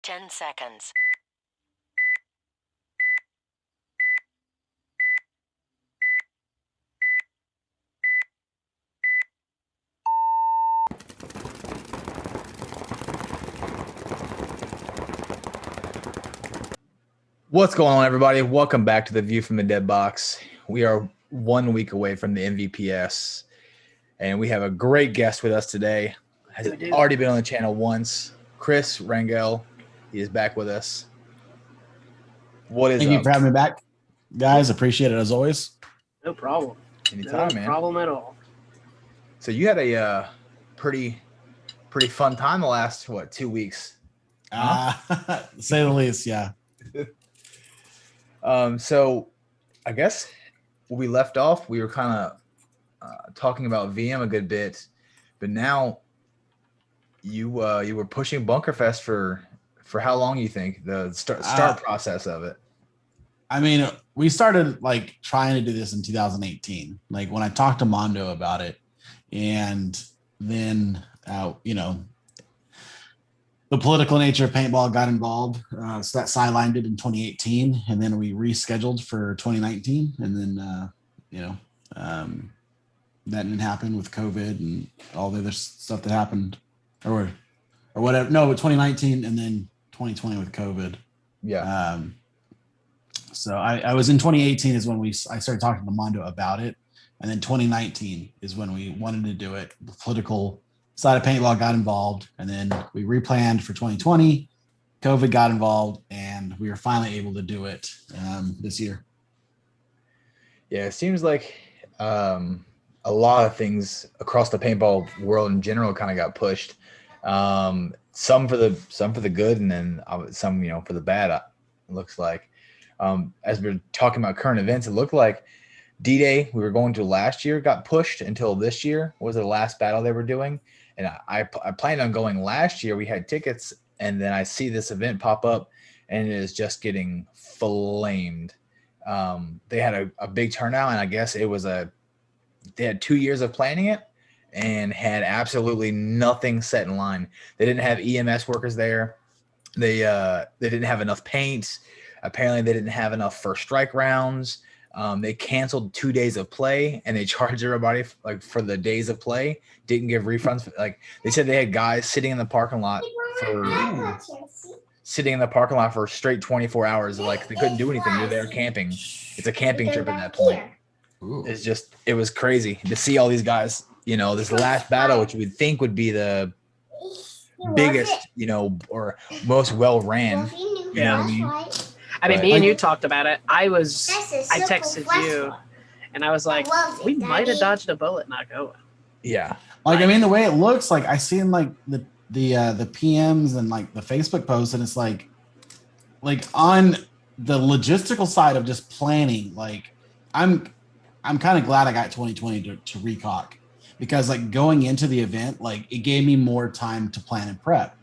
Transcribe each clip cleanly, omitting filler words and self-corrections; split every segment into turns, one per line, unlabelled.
10 seconds.
What's going on, everybody? Welcome back to the View from the Dead Box. We are 1 week away from the MVPS, and we have a great guest with us today. Has already been on the channel once. Chris Rangel, he is back with us. What is
Thank
up?
you for having me back, guys. Appreciate it as always.
No problem.
Anytime, man.
No problem at all.
So you had a pretty fun time the last 2 weeks.
To say the least, yeah.
So I guess where we left off, we were kind of talking about VM a good bit, but now you were pushing Bunkerfest for how long, you think, the start process of it?
I mean, we started like trying to do this in 2018, like when I talked to Mondo about it, and then the political nature of paintball got involved, so that sidelined it in 2018, and then we rescheduled for 2019, and then that didn't happen with COVID and all the other stuff that happened, or whatever. No, but 2019 and then 2020 with COVID.
Yeah.
So I was in 2018 is when I started talking to Mondo about it, and then 2019 is when we wanted to do it. The political side of paintball got involved, and then we replanned for 2020. COVID got involved, and we were finally able to do it this year.
Yeah, it seems like a lot of things across the paintball world in general kind of got pushed. Some for the good, and then some for the bad. It looks like. As we're talking about current events, it looked like D-Day we were going to last year got pushed until this year was the last battle they were doing. And I planned on going last year. We had tickets, and then I see this event pop up, and it is just getting flamed. They had a big turnout, and I guess they had 2 years of planning it and had absolutely nothing set in line. They didn't have EMS workers there. They didn't have enough paint. Apparently, they didn't have enough first strike rounds. They canceled 2 days of play, and they charged everybody for the days of play. Didn't give refunds. They said they had guys sitting in the parking lot for straight 24 hours. Like, they couldn't do anything. They're there camping. It's a camping trip at that point.
Ooh.
It was crazy to see all these guys. This last battle, which we'd think would be the biggest, or most well ran. You know what I mean?
I mean, me and you talked about it. I texted you, and I was like, we might have dodged a bullet not going.
Yeah.
I mean, the way it looks, like I seen like the PMs and like the Facebook posts, and it's like on the logistical side of just planning, like I'm kind of glad I got 2020 to recock, because like going into the event, like it gave me more time to plan and prep,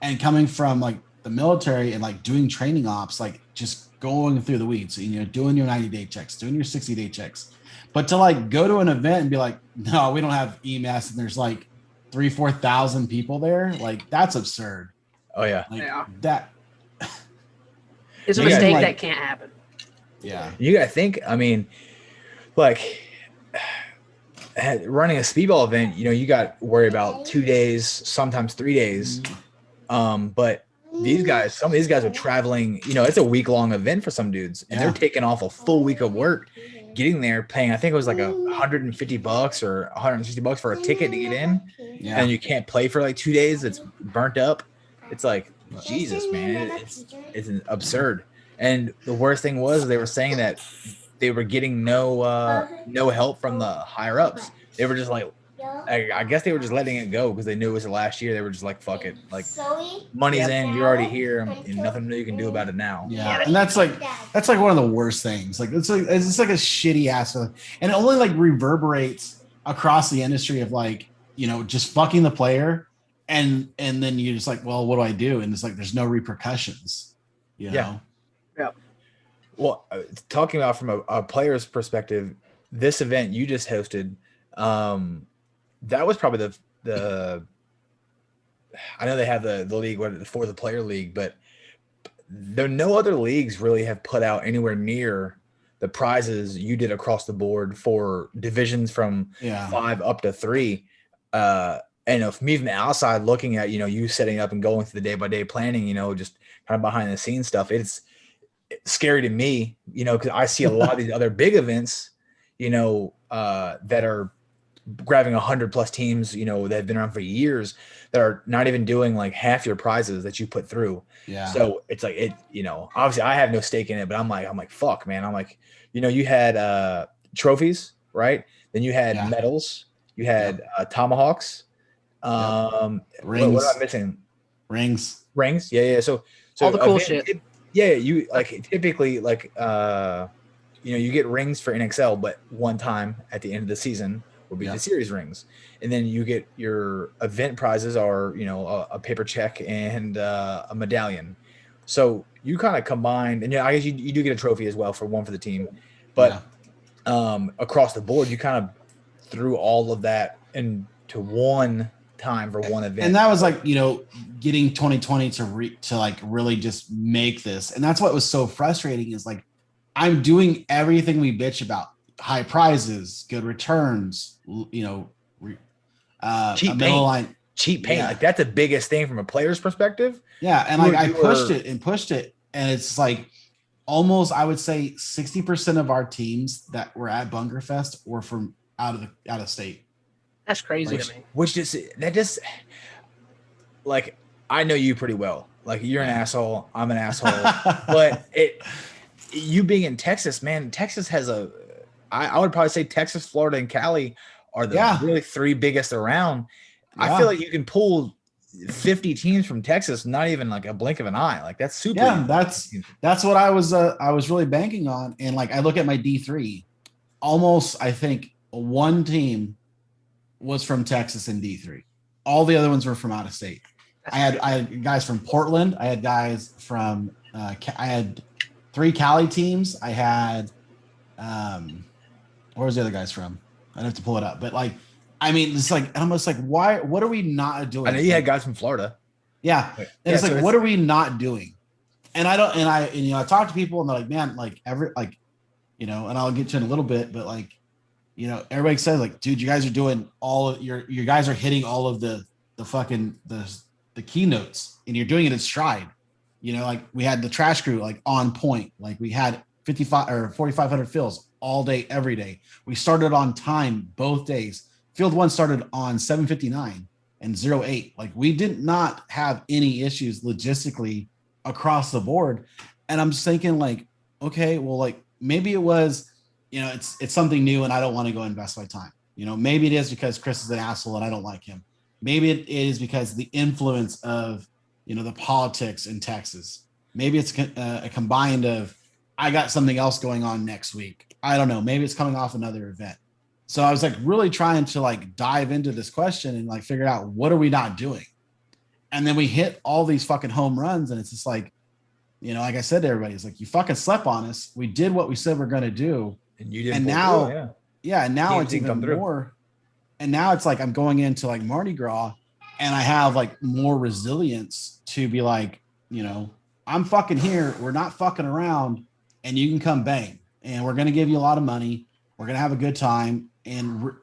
and coming from like the military and like doing training ops, like just going through the weeds, doing your 90-day checks, doing your 60-day checks, but to like go to an event and be like, no, we don't have EMS, and there's like 3,000-4,000 people there, like that's absurd.
Oh yeah.
That
is a mistake that can't happen.
Yeah.
You gotta think, I mean, like running a speedball event, you got to worry about 2 days, sometimes 3 days. But some of these guys are traveling, it's a week-long event for some dudes, and they're taking off a full week of work, getting there, paying, I think it was like $150 or $160 for a ticket to get in. Yeah. And you can't play for like 2 days. It's burnt up. It's like, Jesus, man, it's absurd. And the worst thing was, they were saying that they were getting no help from the higher ups. They were just like, I guess they were just letting it go because they knew it was the last year. They were just like, fuck it. Like, money's in, you're already here, and nothing you can do about it now.
Yeah. And that's like one of the worst things. Like, it's like a shitty ass feeling. And it only like reverberates across the industry of like, just fucking the player. And then you're just like, well, what do I do? And it's like, there's no repercussions,
Yeah. Well, talking about from a player's perspective, this event you just hosted, that was probably I know they have the league for the player league, but no other leagues really have put out anywhere near the prizes you did across the board for divisions from 5 up to 3. And if me from the outside looking at, you setting up and going through the day-by-day planning, just kind of behind the scenes stuff, it's scary to me, because I see a lot of these other big events, that are grabbing 100 plus teams, that have been around for years that are not even doing like half your prizes that you put through.
Yeah.
So it's like obviously I have no stake in it, but I'm like, fuck, man. I'm like, you had trophies, right? Then you had medals, you had tomahawks.
Rings.
What am I missing?
Rings.
Yeah. So
all the cool shit.
You like typically like you get rings for NXL, but one time at the end of the season will be the series rings, and then you get your event prizes are a paper check and a medallion. So you kind of combined, and I guess you do get a trophy as well for the team, but across the board you kind of threw all of that into one time for one event.
And that was like getting 2020 to like really just make this, and that's what was so frustrating is like I'm doing everything we bitch about: high prizes, good returns,
cheap paint. Cheap paint, like that's the biggest thing from a player's perspective.
Yeah, and like I pushed it, and it's like almost I would say 60% of our teams that were at Bunkerfest were from out of state.
That's crazy to me.
Which just like I know you pretty well. Like you're an asshole, I'm an asshole, but you being in Texas, man, Texas has I would probably say Texas, Florida, and Cali are the really 3 biggest around. I feel like you can pull 50 teams from Texas, not even like a blink of an eye. Like that's super.
Yeah, that's what I was really banking on. And like I look at my D3, almost I think one team was from Texas in D3. All the other ones were from out of state. I had guys from Portland. I had guys from I had 3 Cali teams. I had where was the other guys from? I'd have to pull it up. But like, I mean, it's like almost like what are we not doing?
I know you had guys from Florida.
Yeah. And it's like, what are we not doing? And I talk to people and they're like, man, like and I'll get to in a little bit, but like, everybody says like, dude, you guys are doing all of your guys are hitting all of the fucking the keynotes and you're doing it in stride. Like we had the trash crew like on point. Like we had 55 or 4,500 fills all day, every day. We started on time both days. Field 1 started on 7:59 and 08. Like we did not have any issues logistically across the board. And I'm just thinking like, okay, well, like maybe it was, it's something new and I don't want to go invest my time. Maybe it is because Chris is an asshole and I don't like him. Maybe it is because the influence of, the politics in Texas. Maybe it's a combined of, I got something else going on next week. I don't know. Maybe it's coming off another event. So I was like really trying to like dive into this question and like figure out what are we not doing? And then we hit all these fucking home runs. And it's just like, like I said to everybody, it's like, you fucking slept on us. We did what we said we're going to do.
And you didn't.
And now,
and
now it's even more. And now it's like, I'm going into like Mardi Gras and I have like more resilience to be like, I'm fucking here. We're not fucking around and you can come bang. And we're going to give you a lot of money. We're going to have a good time. And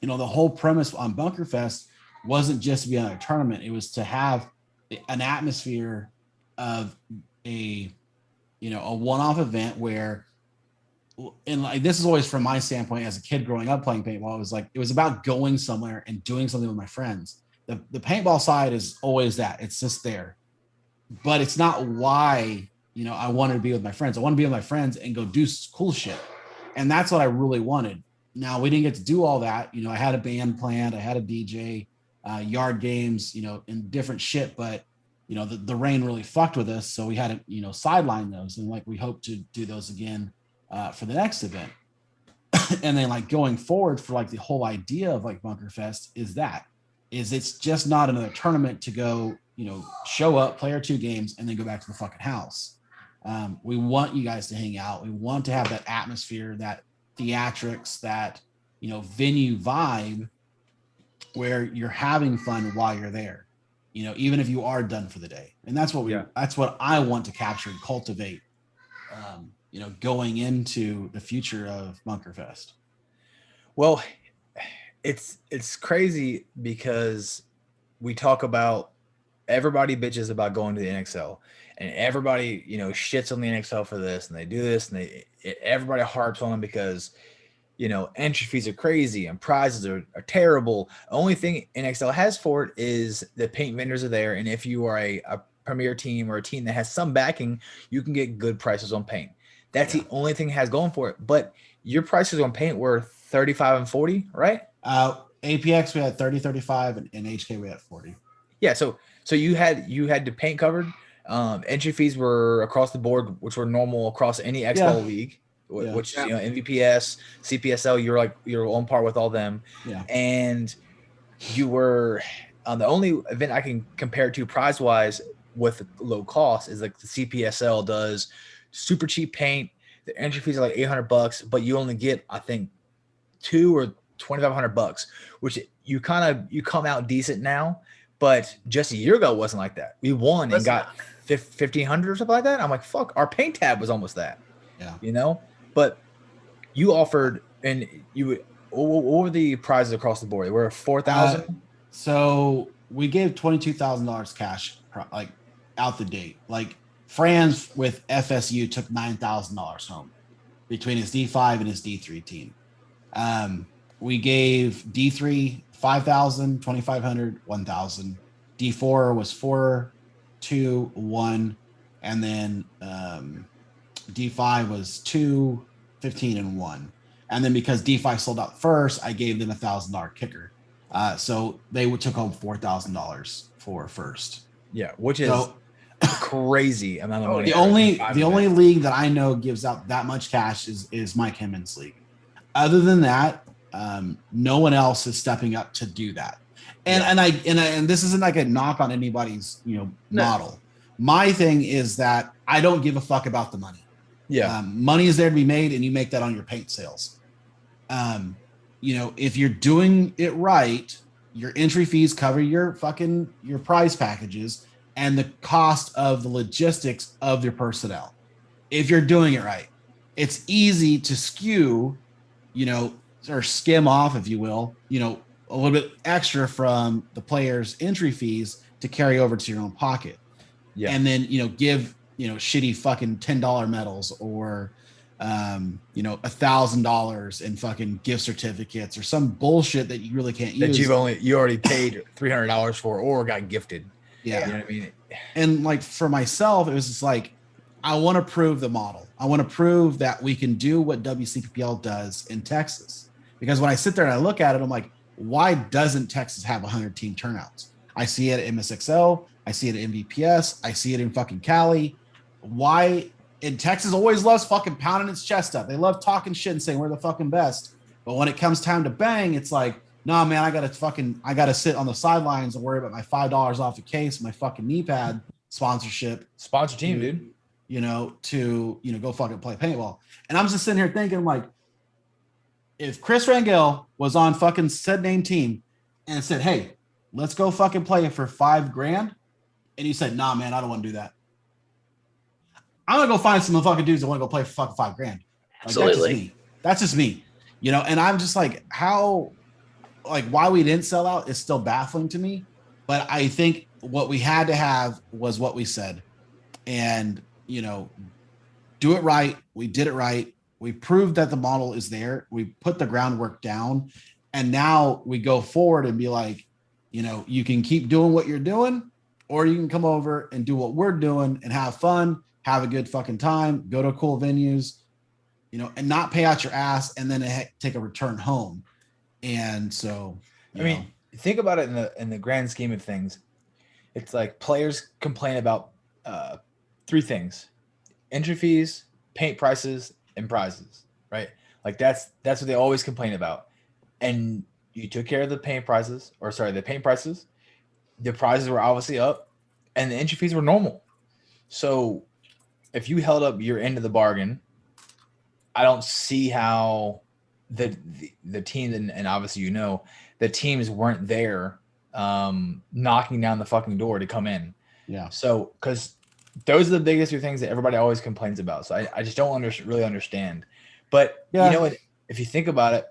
the whole premise on Bunkerfest wasn't just to be on a tournament. It was to have an atmosphere of a one-off event where, and like, this is always from my standpoint as a kid growing up playing paintball, it was about going somewhere and doing something with my friends. The paintball side is always that. It's just there. But it's not why, I wanted to be with my friends. I want to be with my friends and go do cool shit. And that's what I really wanted. Now, we didn't get to do all that. I had a band planned. I had a DJ, yard games, and different shit. But, the rain really fucked with us. So we had to, sideline those. And like, we hope to do those again for the next event. And then like going forward for like the whole idea of like Bunkerfest is it's just not another tournament to go, show up, play our 2 games, and then go back to the fucking house. We want you guys to hang out. We want to have that atmosphere, that theatrics, that, venue vibe. where you're having fun while you're there, even if you are done for the day. And that's what I want to capture and cultivate, going into the future of Bunkerfest.
Well, it's crazy because we talk about everybody bitches about going to the NXL, and everybody shits on the NXL for this, and they do this, and everybody harps on them because entry fees are crazy and prizes are terrible. The only thing NXL has for it is the paint vendors are there, and if you are a premier team or a team that has some backing, you can get good prices on paint. That's the only thing it has going for it. But your prices on paint were 35 and 40, right?
APX we had 30, 35, and HK we had 40.
Yeah, so you had the paint covered. Entry fees were across the board, which were normal across any Expo league, which MVPS, CPSL, you're on par with all them.
Yeah,
and you were the only event I can compare to prize wise with low cost is like the CPSL does super cheap paint. The entry fees are like $800, but you only get I think $200 or $2,500, which you come out decent now. But just a year ago, it wasn't like that. We won and got 1,500 or something like that. I'm like, fuck, our paint tab was almost that.
Yeah.
But you offered, and what were the prizes across the board? They were 4,000.
So we gave $22,000 cash, like out the date. Like Franz with FSU took $9,000 home between his D5 and his D3 team. We gave D3 5,000, 2,500, 1,000. D4 was 4, 2, 1, and then D5 was 2, 15, and 1. And then because D5 sold out first, I gave them $1,000 kicker. So they took home $4,000 for first.
Yeah, which is crazy amount of money.
The only league that I know gives out that much cash is Mike Hemmons' league. Other than that, no one else is stepping up to do that. And this isn't like a knock on anybody's model. My thing is that I don't give a fuck about the money.
Yeah,
money is there to be made, and you make that on your paint sales. If you're doing it right, your entry fees cover your prize packages and the cost of the logistics of your personnel. If you're doing it right, it's easy to skew, or skim off, if you will, a little bit extra from the players' entry fees to carry over to your own pocket. Yeah. And then, give, shitty fucking $10 medals or, $1,000 in fucking gift certificates or some bullshit that you really can't use.
That you already paid $300 for or got gifted.
Yeah.
You know what I mean?
And like for myself, it was just like, I want to prove the model. I want to prove that we can do what WCPPL does in Texas. Because when I sit there and I look at it, I'm like, why doesn't Texas have 100 team turnouts? I see it at MSXL. I see it at MVPS. I see it in fucking Cali. Why? And Texas always loves fucking pounding its chest up. They love talking shit and saying we're the fucking best. But when it comes time to bang, it's like, nah, man, I gotta sit on the sidelines and worry about my $5 off a case, my fucking knee pad sponsorship.
Sponsor team, dude.
To go fucking play paintball. And I'm just sitting here thinking, like, if Chris Rangel was on fucking said name team and said, hey, let's go fucking play it for $5,000, and you said, nah, man, I don't want to do that, I'm gonna go find some fucking dudes that want to go play for fucking $5,000. Like,
absolutely.
That's just me. And I'm just like, why we didn't sell out is still baffling to me. But I think what we had to have was what we said. And, do it right. We did it right. We proved that the model is there. We put the groundwork down. And now we go forward and be like, you can keep doing what you're doing, or you can come over and do what we're doing and have fun, have a good fucking time, go to cool venues, and not pay out your ass and then take a return home. And so,
think about it in the grand scheme of things. It's like players complain about 3 things: entry fees, paint prices, and prizes, right? Like that's what they always complain about. And you took care of the paint prices. The prizes were obviously up, and the entry fees were normal. So if you held up your end of the bargain, I don't see how the team and obviously the teams weren't there knocking down the fucking door to come in.
Yeah.
So, because those are the biggest two things that everybody always complains about. So I just don't really understand. But you know what? If you think about it,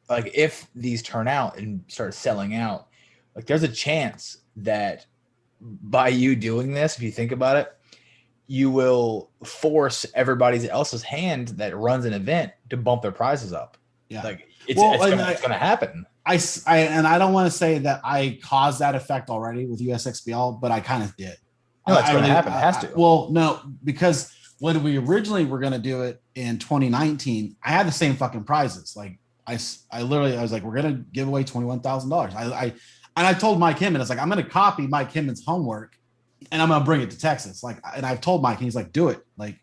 like if these turn out and start selling out, like there's a chance that by you doing this, if you think about it, you will force everybody else's hand that runs an event to bump their prices up.
Yeah.
Like it's going to happen.
I don't want to say that I caused that effect already with USXBL, but I kind of did.
No, it's going to happen. It has to.
Well, no, because when we originally were going to do it in 2019, I had the same fucking prizes. Like I was like, we're going to give away $21,000. And I told Mike Himmon, it's like, I'm going to copy Mike Himmon's homework and I'm going to bring it to Texas. Like, and I've told Mike, and he's like, do it. Like,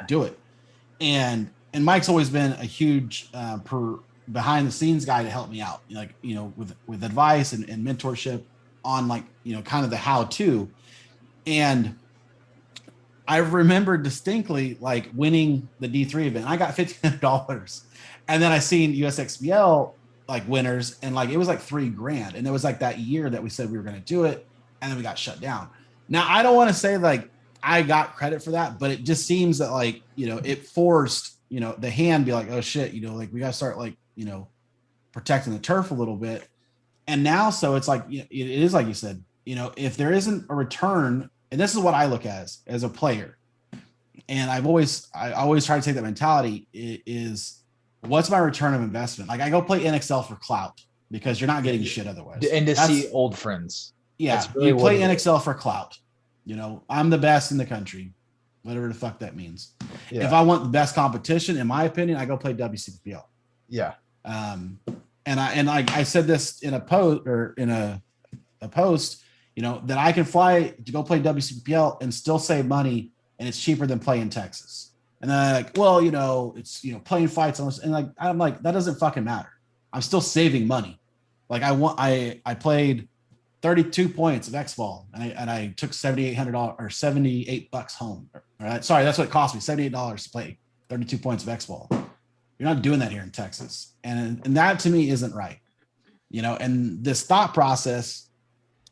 do it. And Mike's always been a huge behind the scenes guy to help me out, like, with advice and mentorship on like, kind of the how to. And I remember distinctly like winning the D3 event. I got $1,500, and then I seen USXBL like winners, and like it was like $3,000, and it was like that year that we said we were going to do it, and then we got shut down. Now I don't want to say like I got credit for that, but it just seems that like it forced the hand be like, oh shit, like we got to start like protecting the turf a little bit. And now so it's like it is like you said, if there isn't a return, and this is what I look at as a player, and I always try to take that mentality is what's my return of investment? Like I go play NXL for clout because you're not getting shit otherwise.
And to see old friends.
Yeah. Really you play NXL for clout. I'm the best in the country, whatever the fuck that means. Yeah. If I want the best competition, in my opinion, I go play WCPL.
Yeah.
And I said this in a post that I can fly to go play WCPL and still save money, and it's cheaper than playing Texas. And then I'm like, well, it's playing fights and like I'm like, that doesn't fucking matter. I'm still saving money. Like I played 32 points of X-Ball and I took $7,800 or $78 home. Right? Sorry, that's what it cost me, $78 to play 32 points of X-Ball. You're not doing that here in Texas. And that to me isn't right. And this thought process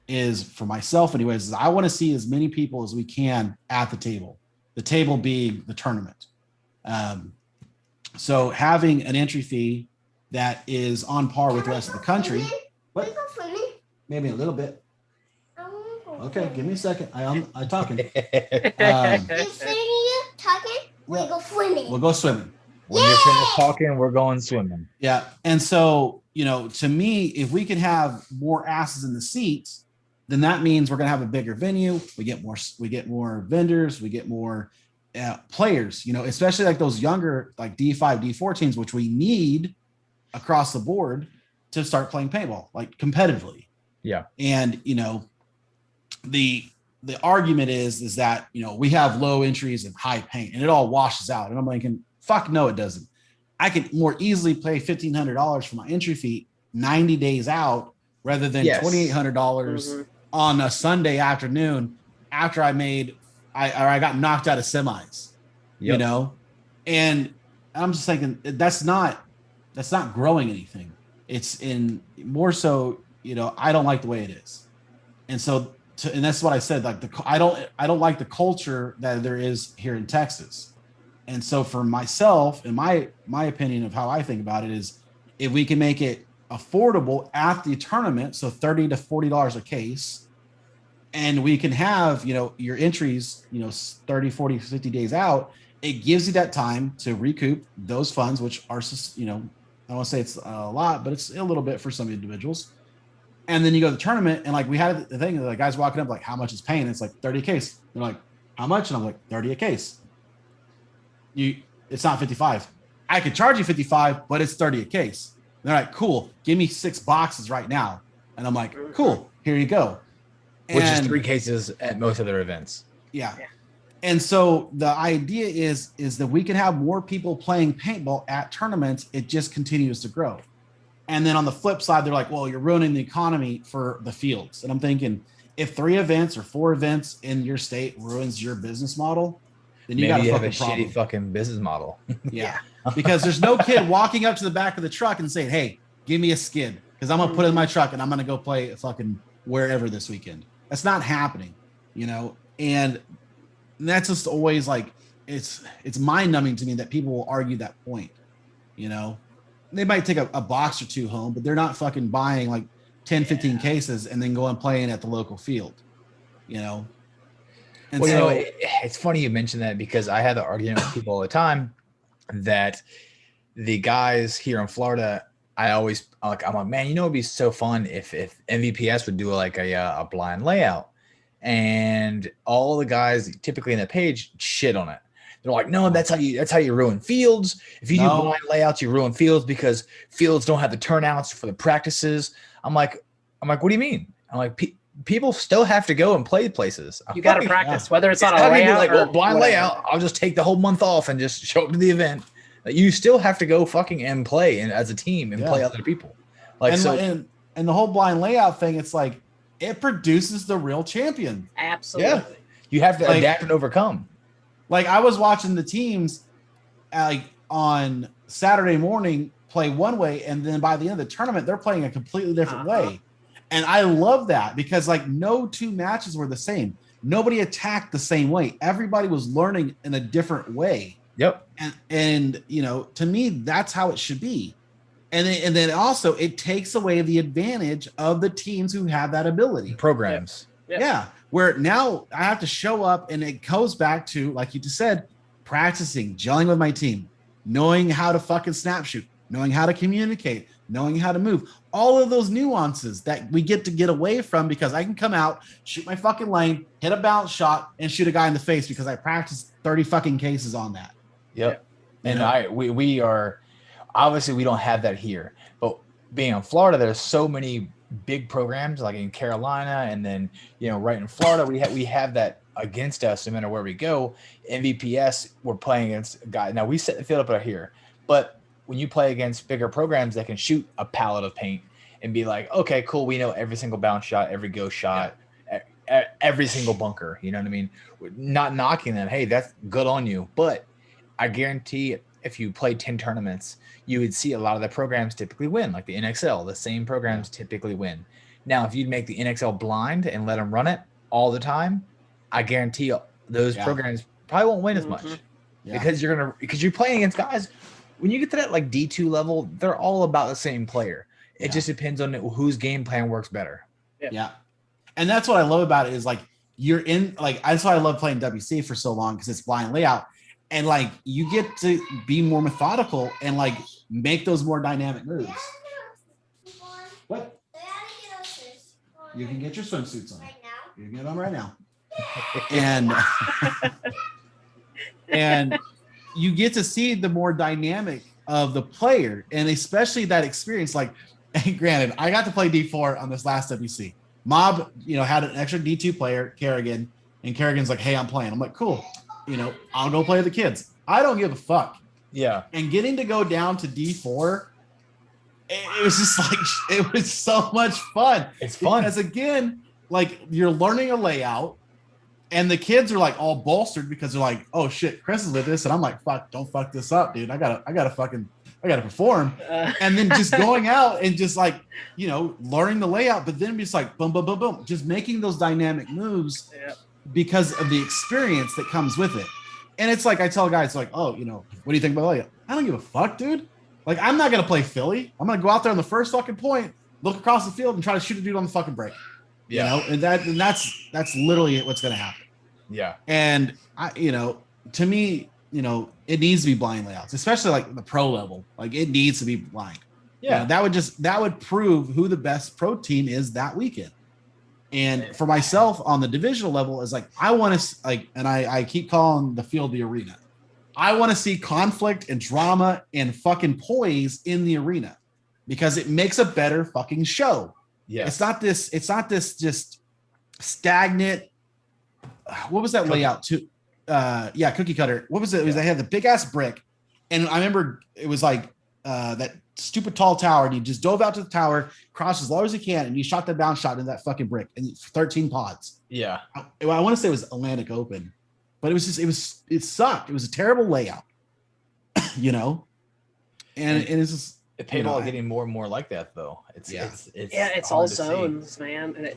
is for myself anyways, is I want to see as many people as we can at the table being the tournament. So having an entry fee that is on par with the rest of the country. What? Maybe a little bit. Okay, give me a second. I'm talking.
We'll go swimming.
We'll go swimming.
When you're finished talking, we're going swimming.
Yeah. And so, to me, if we can have more asses in the seats, then that means we're going to have a bigger venue. We get more vendors, we get more players, especially like those younger, like D5, D4 teams, which we need across the board to start playing paintball, like competitively.
Yeah.
And, the argument is that, we have low entries and high paint and it all washes out. And I'm thinking, fuck no, it doesn't. I can more easily pay $1,500 for my entry fee 90 days out rather than $2,800 on a Sunday afternoon after I got knocked out of semis, and I'm just thinking that's not growing anything. It's in more so, I don't like the way it is. And so, and that's what I said, like I don't like the culture that there is here in Texas. And so for myself, and my opinion of how I think about it is if we can make it affordable at the tournament, so $30 to $40 a case, and we can have, your entries, 30, 40, 50 days out, it gives you that time to recoup those funds, which are, I don't want to say it's a lot, but it's a little bit for some individuals. And then you go to the tournament, and like we had the thing, the guys walking up like, how much is paying? It's like 30 a case. They're like, how much? And I'm like, 30 a case. It's not 55. I could charge you 55, but it's 30 a case. And they're like, cool, give me 6 boxes right now. And I'm like, cool, here you go.
Which is 3 cases at most of their events.
Yeah. And so the idea is that we can have more people playing paintball at tournaments. It just continues to grow. And then on the flip side, they're like, well, you're ruining the economy for the fields. And I'm thinking, if 3 events or 4 events in your state ruins your business model, then you got a fucking problem.
Shitty fucking business model.
Yeah. Because there's no kid walking up to the back of the truck and saying, hey, give me a skid. because I'm gonna put it in my truck and I'm gonna go play fucking wherever this weekend. That's not happening, you know. And that's just always like it's mind numbing to me that people will argue that point. You know, they might take a box or two home, but they're not fucking buying like 10, 15 cases and then going playing at the local field. You know. And
well,
so,
you know, it's funny you mention that because I had the argument with people all the time that the guys here in Florida, I'm like, man, you know, it'd be so fun if MVPS would do like a blind layout, and all the guys typically in the page shit on it. They're like, no, that's how you ruin fields. If you do blind layouts, you ruin fields because fields don't have the turnouts for the practices. I'm like, what do you mean? I'm like, people still have to go and play places.
You got to practice, whether it's on a layout
like,
or
blind layout. I'll just take the whole month off and just show up to the event. You still have to go fucking and play and as a team and play other people. Like
and the whole blind layout thing, it's like it produces the real champion.
Absolutely.
Yeah. You have to adapt and overcome.
Like I was watching the teams like on Saturday morning play one way, and then by the end of the tournament, they're playing a completely different way. And I love that because like no two matches were the same. Nobody attacked the same way. Everybody was learning in a different way.
Yep.
And you know, to me, that's how it should be. And then also it takes away the advantage of the teams who have that ability.
Programs.
Yep.
Yeah. Where now I have to show up, and it goes back to, like you just said, practicing, gelling with my team, knowing how to fucking snap shoot, knowing how to communicate, knowing how to move, all of those nuances that we get to get away from because I can come out, shoot my fucking lane, hit a bounce shot, and shoot a guy in the face because I practiced 30 fucking cases on that.
Yep. And we are obviously we don't have that here, but being in Florida, there's so many big programs like in Carolina, and then right in Florida we have that against us no matter where we go. MVPS, we're playing against a guy. Now we set the field up out here, but when you play against bigger programs that can shoot a pallet of paint and be like, okay, cool, we know every single bounce shot, every go shot, every single bunker. You know what I mean? Not knocking them. Hey, that's good on you. But I guarantee if you play 10 tournaments, you would see a lot of the programs typically win, like the NXL. The same programs typically win. Now, if you'd make the NXL blind and let them run it all the time, I guarantee those programs probably won't win as much because you're playing against guys. When you get to that like D2 level, they're all about the same player. It just depends on whose game plan works better.
Yeah. And that's what I love about it is like you're in, like, that's why I love playing WC for so long, because it's blind layout. And like you get to be more methodical and like make those more dynamic moves. What? You can get your swimsuits on. You can get them right now. And you get to see the more dynamic of the player, and especially that experience. Like, granted, I got to play D4 on this last WC. Mob, had an extra D2 player, Kerrigan, and Kerrigan's like, hey, I'm playing. I'm like, cool. I'll go play with the kids. I don't give a fuck.
Yeah.
And getting to go down to D4, it was just like, it was so much fun.
It's fun.
Because again, like you're learning a layout, and the kids are like all bolstered because they're like, oh shit, Chris is with this. And I'm like, fuck, don't fuck this up, dude. I gotta perform. And then just going out and just like, learning the layout, but then just like boom, boom, boom, boom, just making those dynamic moves because of the experience that comes with it. And it's like, I tell guys like, oh, what do you think about layout? I don't give a fuck, dude. Like, I'm not going to play Philly. I'm going to go out there on the first fucking point, look across the field and try to shoot a dude on the fucking break. And that's literally what's going to happen. Yeah. And to me, it needs to be blind layouts, especially like the pro level. Like it needs to be blind. Yeah. That would prove who the best pro team is that weekend. And for myself on the divisional level is like, I want to and I keep calling the field the arena. I want to see conflict and drama and fucking poise in the arena because it makes a better fucking show. Yeah. It's not this just stagnant. What was that layout too? Cookie cutter. What was it? It was they had the big ass brick. And I remember it was like that stupid tall tower, and you just dove out to the tower, crossed as low as you can, and you shot that bounce shot in that fucking brick and 13 pods. Yeah. I want to say it was Atlantic Open, but it sucked. It was a terrible layout, and it's just,
Paintball is getting more and more like that, though. It's
all
hard to
zones,
see.
man. And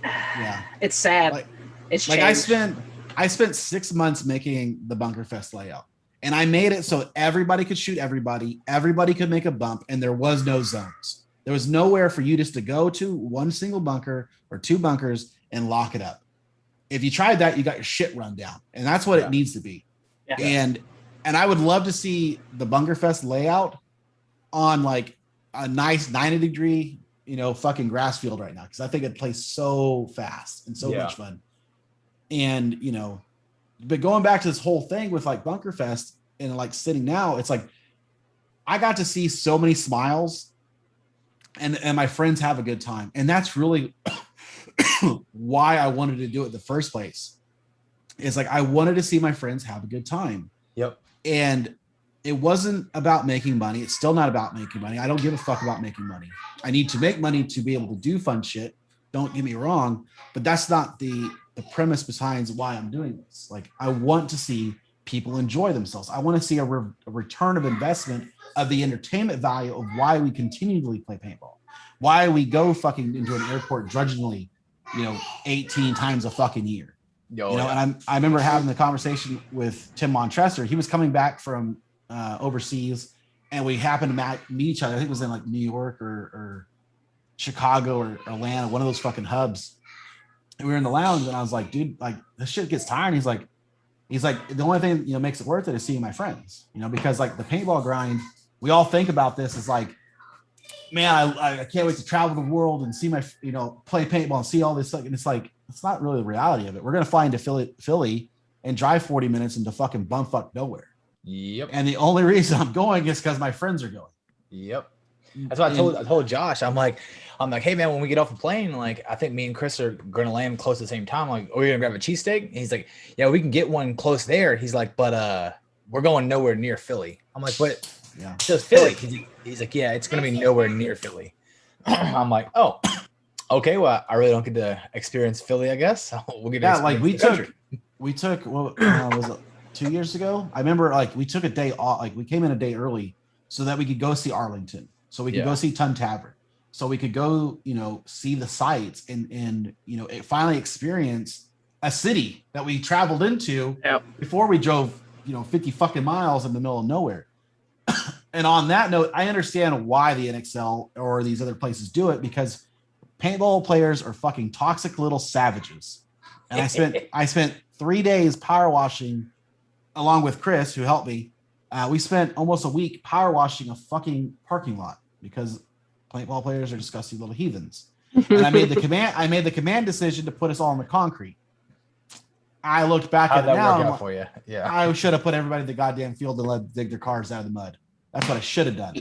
it's sad. It's
like
changed.
I spent 6 months making the Bunkerfest layout, and I made it so everybody could shoot everybody could make a bump, and there was no zones. There was nowhere for you just to go to one single bunker or 2 bunkers and lock it up. If you tried that, you got your shit run down, and that's what it needs to be.
Yeah.
And I would love to see the Bunkerfest layout on like a nice 90-degree, fucking grass field right now, because I think it plays so fast and so much fun. And but going back to this whole thing with like Bunkerfest and like sitting now, it's like I got to see so many smiles and my friends have a good time, and that's really why I wanted to do it in the first place. It's like I wanted to see my friends have a good time.
Yep.
And it wasn't about making money. It's still not about making money. I don't give a fuck about making money. I need to make money to be able to do fun shit. Don't get me wrong, but that's not the premise behind why I'm doing this. Like, I want to see people enjoy themselves. I want to see a return of investment of the entertainment value of why we continually play paintball, why we go fucking into an airport drudgingly, 18 times a fucking year. And I remember having the conversation with Tim Montrester. He was coming back from overseas, and we happened to meet each other. I think it was in like New York or Chicago or Atlanta, one of those fucking hubs. And we were in the lounge, and I was like, dude, like this shit gets tiring. He's like, the only thing makes it worth it is seeing my friends, because like the paintball grind, we all think about this as like, man, I can't wait to travel the world and see my, play paintball and see all this stuff. And it's like, it's not really the reality of it. We're going to fly into Philly and drive 40 minutes into fucking bumfuck nowhere.
Yep.
And the only reason I'm going is because my friends are going.
Yep. That's what I told Josh. I'm like, hey man, when we get off the plane, like I think me and Chris are gonna land close at the same time. Like, are we gonna grab a cheesesteak? And he's like, yeah, we can get one close there. He's like, but we're going nowhere near Philly. I'm like, what?
Yeah.
Just Philly. He's like, yeah, it's gonna be nowhere near Philly. I'm like, oh, okay. Well, I really don't get to experience Philly, I guess. We'll get to
like we took what was it 2 years ago? I remember like we took a day off, like we came in a day early so that we could go see Arlington. So we could go see Tun Tavern. So we could go, see the sights and finally experience a city that we traveled into before we drove, 50 fucking miles in the middle of nowhere. And on that note, I understand why the NXL or these other places do it, because paintball players are fucking toxic little savages. And I spent 3 days power washing along with Chris, who helped me. We spent almost a week power washing a fucking parking lot because paintball players are disgusting little heathens. And I made the command decision to put us all in the concrete. I looked back at it now.
Work out for you? Yeah.
I should have put everybody in the goddamn field and let them dig their cars out of the mud. That's what I should have done.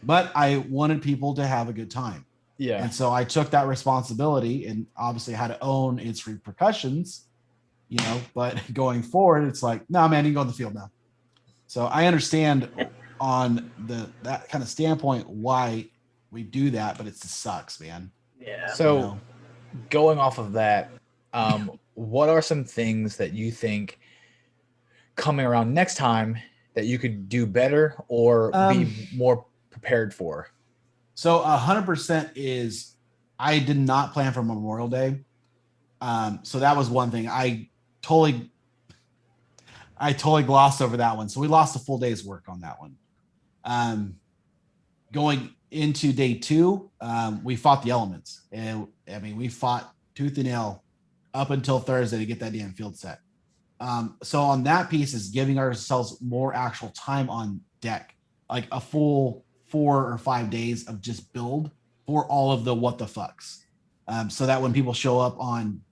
But I wanted people to have a good time.
Yeah.
And so I took that responsibility and obviously had to own its repercussions, but going forward, it's like, no, man, you can go in the field now. So I understand on that kind of standpoint why we do that, but it just sucks, man.
Yeah.
So going off of that, what are some things that you think coming around next time that you could do better or be more prepared for?
So 100% is I did not plan for Memorial Day. So that was one thing. I totally glossed over that one. So we lost a full day's work on that one. Going into day 2, we fought the elements. And I mean, we fought tooth and nail up until Thursday to get that damn field set. So on that piece is giving ourselves more actual time on deck, like a full 4 or 5 days of just build for all of the what the fucks. So that when people show up on,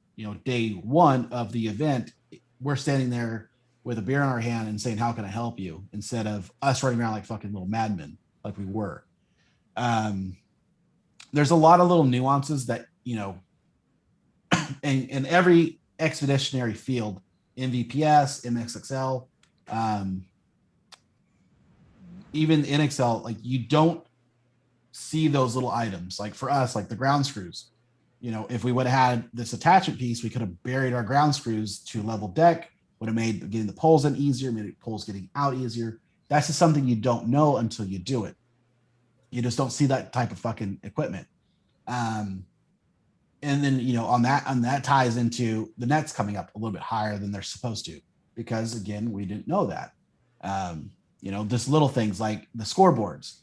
day 1 of the event, we're standing there with a beer in our hand and saying, how can I help you? Instead of us running around like fucking little madmen like we were. There's a lot of little nuances that, in every expeditionary field, MVPS, MXXL, even NXL, like you don't see those little items. Like for us, like the ground screws, if we would have had this attachment piece, we could have buried our ground screws to level deck, would have made getting the poles in easier, made poles getting out easier. That's just something you don't know until you do it. You just don't see that type of fucking equipment. And then, on that ties into the nets coming up a little bit higher than they're supposed to, because again, we didn't know that. Just little things like the scoreboards.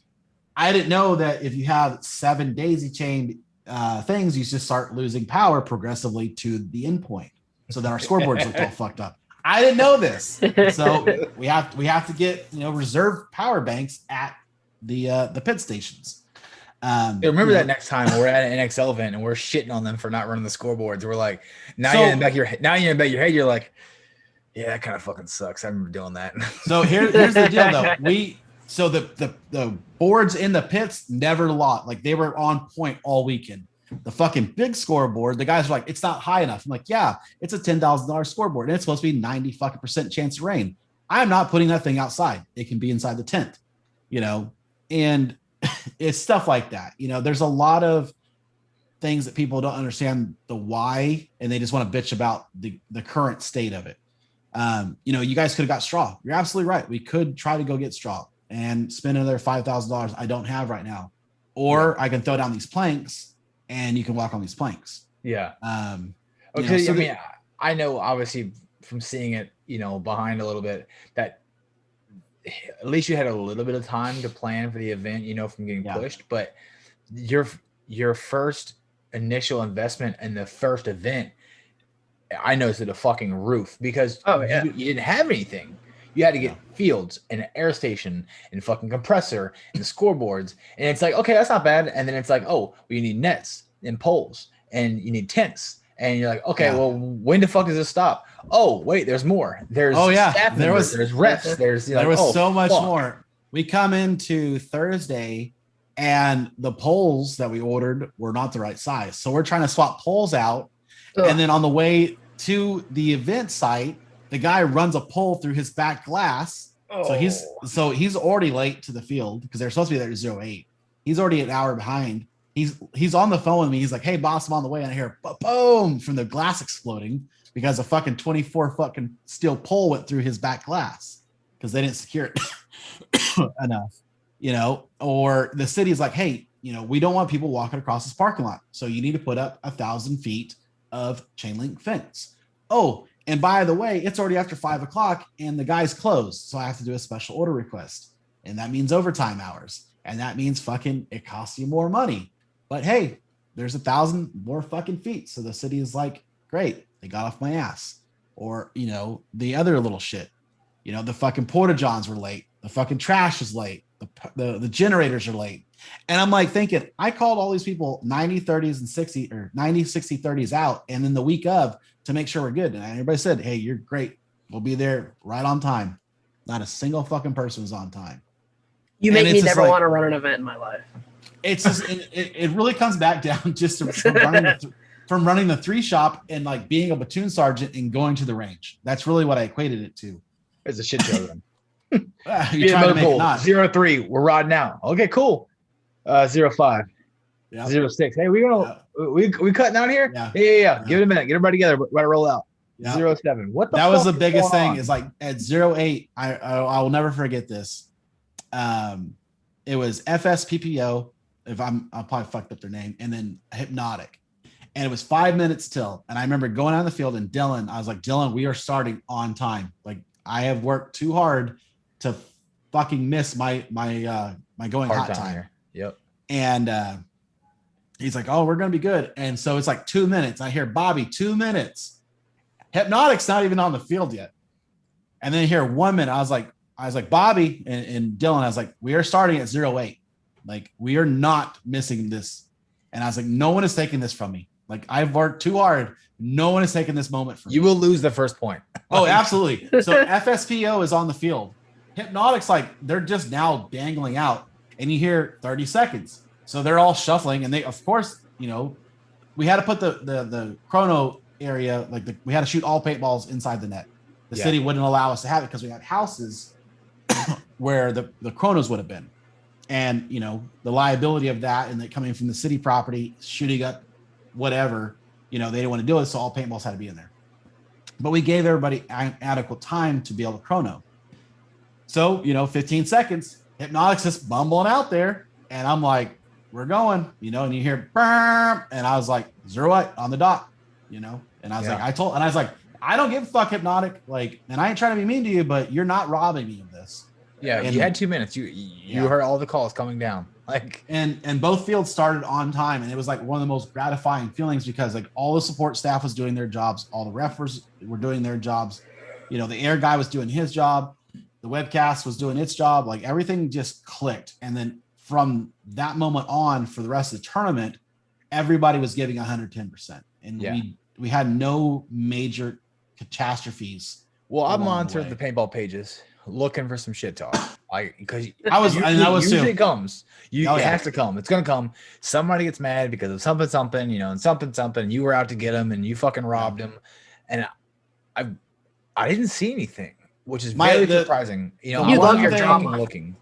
I didn't know that if you have 7 daisy chained things, you just start losing power progressively to the endpoint. So then our scoreboards looked all fucked up. I didn't know this. So we have to get, reserve power banks at the pit stations.
Remember that next time we're at an NXL event and we're shitting on them for not running the scoreboards. We're like, you're in the back of your head, you're like, yeah, that kind of fucking sucks. I remember doing that.
So here's the deal though. The boards in the pits never lost. Like they were on point all weekend. The fucking big scoreboard, the guys were like, it's not high enough. I'm like, yeah, it's a $10,000 scoreboard and it's supposed to be 90% chance of rain. I'm not putting that thing outside. It can be inside the tent, and it's stuff like that. There's a lot of things that people don't understand the why, and they just want to bitch about the current state of it. You guys could have got straw. You're absolutely right. We could try to go get straw and spend another $5,000 I don't have right now. Or I can throw down these planks and you can walk on these planks.
Yeah. Okay. I know obviously from seeing it, behind a little bit, that at least you had a little bit of time to plan for the event, from getting pushed, but your first initial investment in the first event, I noticed at a fucking roof, because you didn't have anything. You had to get fields and an air station and fucking compressor and scoreboards. And it's like, okay, that's not bad. And then it's like, oh, well, you need nets and poles and you need tents. And you're like, okay, well, when the fuck does this stop? Oh, wait, there's more. There's staff members, there's refs. There was
so much more. We come into Thursday and the poles that we ordered were not the right size. So we're trying to swap poles out. And then on the way to the event site, the guy runs a pole through his back glass. So he's already late to the field because they're supposed to be there at 08. He's already an hour behind. He's on the phone with me. He's like, hey, boss, I'm on the way. And I hear boom from the glass exploding because a fucking 24 fucking steel pole went through his back glass because they didn't secure it enough, or the city's like, hey, we don't want people walking across this parking lot. So you need to put up 1,000 feet of chain link fence. Oh, and by the way, it's already after 5:00 and the guy's closed. So I have to do a special order request. And that means overtime hours. And that means fucking it costs you more money. But hey, there's 1,000 more fucking feet. So the city is like, great, they got off my ass. Or, the other little shit. The fucking porta johns were late. The fucking trash is late. The generators are late. And I'm like thinking, I called all these people 90, 30s and 60 or 90, 60, 30s out. And then the week of to make sure we're good. And everybody said, hey, you're great. We'll be there right on time. Not a single fucking person was on time.
You make me never want to run an event in my life.
It's just, it really comes back down just to, from running the 3 shop and like being a platoon sergeant and going to the range. That's really what I equated it to.
It's a shit show then.
You're trying to make it not.
03, we're riding out. Okay, cool. 05, 06. Hey, we cutting out here? Yeah. Give it a minute. Get everybody together. We're about to roll out. 07. What the
that
fuck
was the biggest thing is like at 08, I will never forget this. It was FSPPO, I'll probably fucked up their name, and then Hypnotic. And it was 5 minutes till. And I remember going on the field and Dylan, I was like, Dylan, we are starting on time. Like I have worked too hard to fucking miss my going hot time
here. Yep.
And he's like, oh, we're gonna be good. And so it's like 2 minutes. I hear Bobby, 2 minutes. Hypnotic's not even on the field yet. And then here 1 minute, I was like, Bobby and Dylan, I was like, we are starting at 08. Like we are not missing this. And I was like, no one is taking this from me. Like I've worked too hard. No one is taking this moment from me.
You will lose the first point.
Oh, absolutely. So FSPO is on the field. Hypnotic's like, they're just now dangling out and you hear 30 seconds. So they're all shuffling and they, of course, we had to put the chrono area, we had to shoot all paintballs inside the net. The city wouldn't allow us to have it because we had houses where the chronos would have been. And, the liability of that and that coming from the city property, shooting up whatever, they didn't want to do it. So all paintballs had to be in there. But we gave everybody adequate time to be able to chrono. So, 15 seconds, Hypnotic's just bumbling out there. And I'm like, we're going, and you hear burp, and I was like, 0-8 on the dot, and I was like, I don't give a fuck, Hypnotic, and I ain't trying to be mean to you, but you're not robbing me of this.
Yeah, and you had 2 minutes. You heard all the calls coming down,
and both fields started on time, and it was like one of the most gratifying feelings because all the support staff was doing their jobs, all the refs were doing their jobs, the air guy was doing his job, the webcast was doing its job, everything just clicked, and then from that moment on for the rest of the tournament, everybody was giving 110%, and we had no major catastrophes.
Well, I monitored the paintball pages looking for some shit talk, because
I was
usually
too.
It comes. It has to come. It's gonna come. Somebody gets mad because of something, and something. You were out to get them, and you fucking robbed them, and I didn't see anything, which is very surprising.
You love your job.
Looking.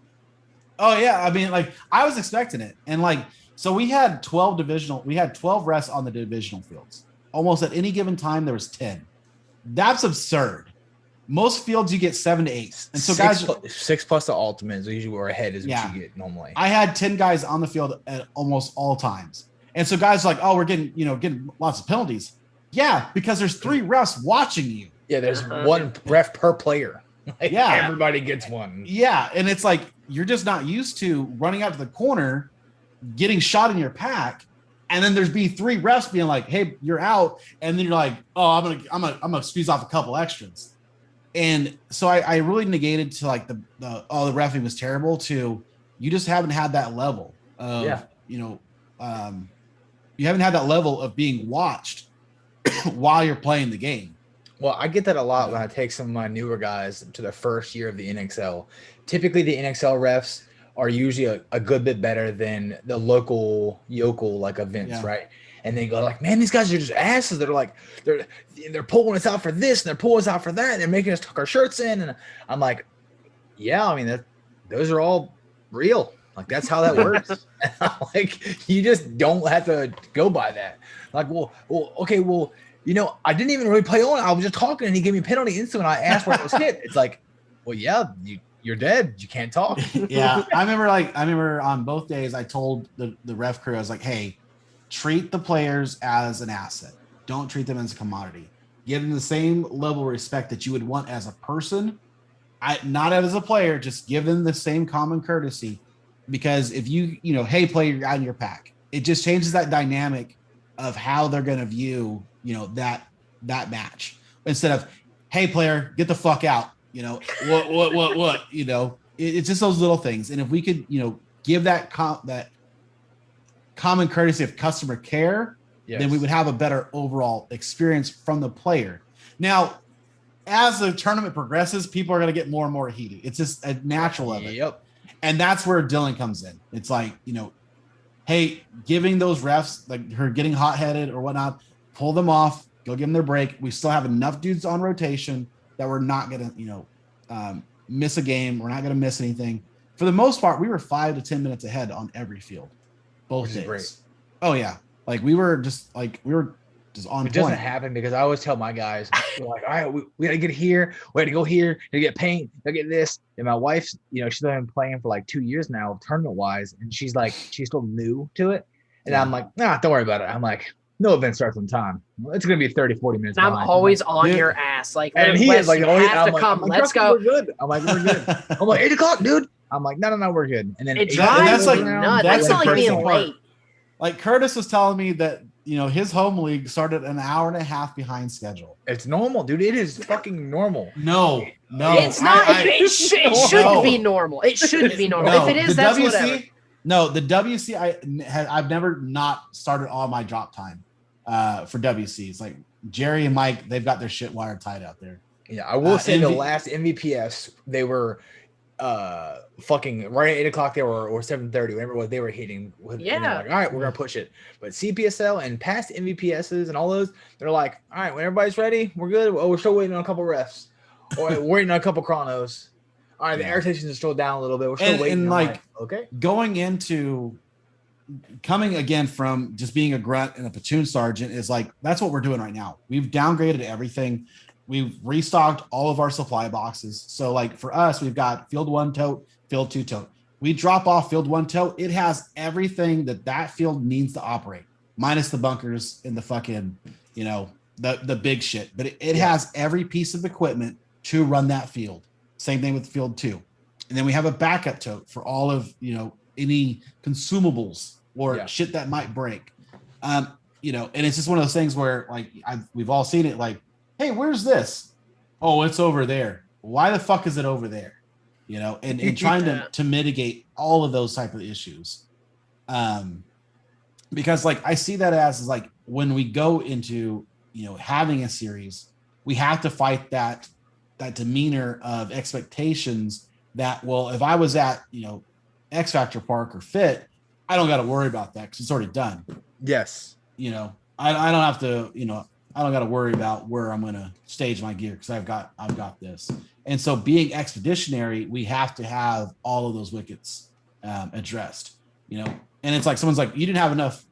Oh yeah, I mean, I was expecting it, and so we had 12 refs on the divisional fields. Almost at any given time, there was 10. That's absurd. Most fields you get 7 to 8, and so
six plus the ultimate is usually where ahead is what you get normally.
I had 10 guys on the field at almost all times, and so guys are like, oh, we're getting lots of penalties. Yeah, because there's 3 refs watching you.
Yeah, there's one ref per player. Everybody gets one.
Yeah, and it's you're just not used to running out to the corner, getting shot in your pack, and then there's 3 refs being like, "Hey, you're out," and then you're like, "Oh, I'm gonna squeeze off a couple extras." And so I really negated to the reffing was terrible to you just haven't had that level of you haven't had that level of being watched while you're playing the game.
Well, I get that a lot when I take some of my newer guys to their first year of the NXL. Typically, the NXL refs are usually a good bit better than the local yokel events, right? And they go man, these guys are just asses. They're pulling us out for this and they're pulling us out for that. And they're making us tuck our shirts in. And I'm like, yeah, I mean, those are all real. That's how that works. You just don't have to go by that. Okay, I didn't even really play on it. I was just talking, and he gave me a penalty instant when I asked where it was hit. It's well, yeah, you're dead. You can't talk.
Yeah, I remember on both days, I told the ref crew, I was like, hey, treat the players as an asset. Don't treat them as a commodity. Give them the same level of respect that you would want as a person. Not as a player, just give them the same common courtesy. Because if hey, player, you're out in your pack, it just changes that dynamic of how they're going to view that match, instead of, hey, player, get the fuck out, what it's just those little things. And if we could give that common courtesy of customer care, then we would have a better overall experience from the player. Now, as the tournament progresses, people are going to get more and more heated. It's just a natural of it.
Yep.
And that's where Dylan comes in. It's hey, giving those refs who are getting hot-headed or whatnot, pull them off, go give them their break. We still have enough dudes on rotation that we're not going to, miss a game. We're not going to miss anything. For the most part, we were 5 to 10 minutes ahead on every field, both days. Great. Oh yeah, we were just on point.
It doesn't happen because I always tell my guys, all right, we got to get here. We got to go here to get paint, to get this. And my wife's, she's been playing for 2 years now, tournament wise, and she's still new to it. And I'm like, nah, don't worry about it. I'm like, no event starts on time. It's going to be 30, 40 minutes.
I'm always on your ass.
And he is
you have to come. Let's go.
We're good. I'm like, we're good. I'm like, 8 o'clock, dude. I'm like, no, we're good. And then
it drives me nuts. That's not being late.
Curtis was telling me that, his home league started an hour and a half behind schedule.
It's normal, dude. It is fucking normal.
No.
It's not. It shouldn't be normal. It shouldn't be normal. If it is, that's whatever.
No, the WC, I've never not started all my drop time for WC. It's Jerry and Mike, they've got their shit wired tight out there.
Yeah, I will say the last MVPS, they were fucking right at 8 o'clock or 7:30, whatever it was, they were hitting. All right, we're gonna push it. But CPSL and past MVPSs and all those, they're like, all right, when everybody's ready, we're good. Oh, we're still waiting on a couple refs, or we're waiting on a couple chronos. All right, the air stations are still down a little bit. We're still waiting. And
okay, going into coming again from just being a grunt and a platoon sergeant is that's what we're doing right now. We've downgraded everything. We've restocked all of our supply boxes. So for us, we've got field 1 tote, field 2 tote. we drop off field 1 toe. It has everything that field needs to operate, minus the bunkers and the fucking, the big shit. But it has every piece of equipment to run that field. Same thing with field 2. And then we have a backup tote for all of, any consumables or shit that might break. And it's just one of those things where like we've all seen it, like, hey, where's this? Oh, it's over there. Why the fuck is it over there? And trying to mitigate all of those type of issues. Because like I see that as like when we go into, having a series, we have to fight that demeanor of expectations that, well, if I was at, X Factor Park or Fit, I don't got to worry about that because it's already done.
Yes.
I don't have to, I don't got to worry about where I'm going to stage my gear because I've got this. And so being expeditionary, we have to have all of those wickets addressed, and it's like, someone's like, you didn't have enough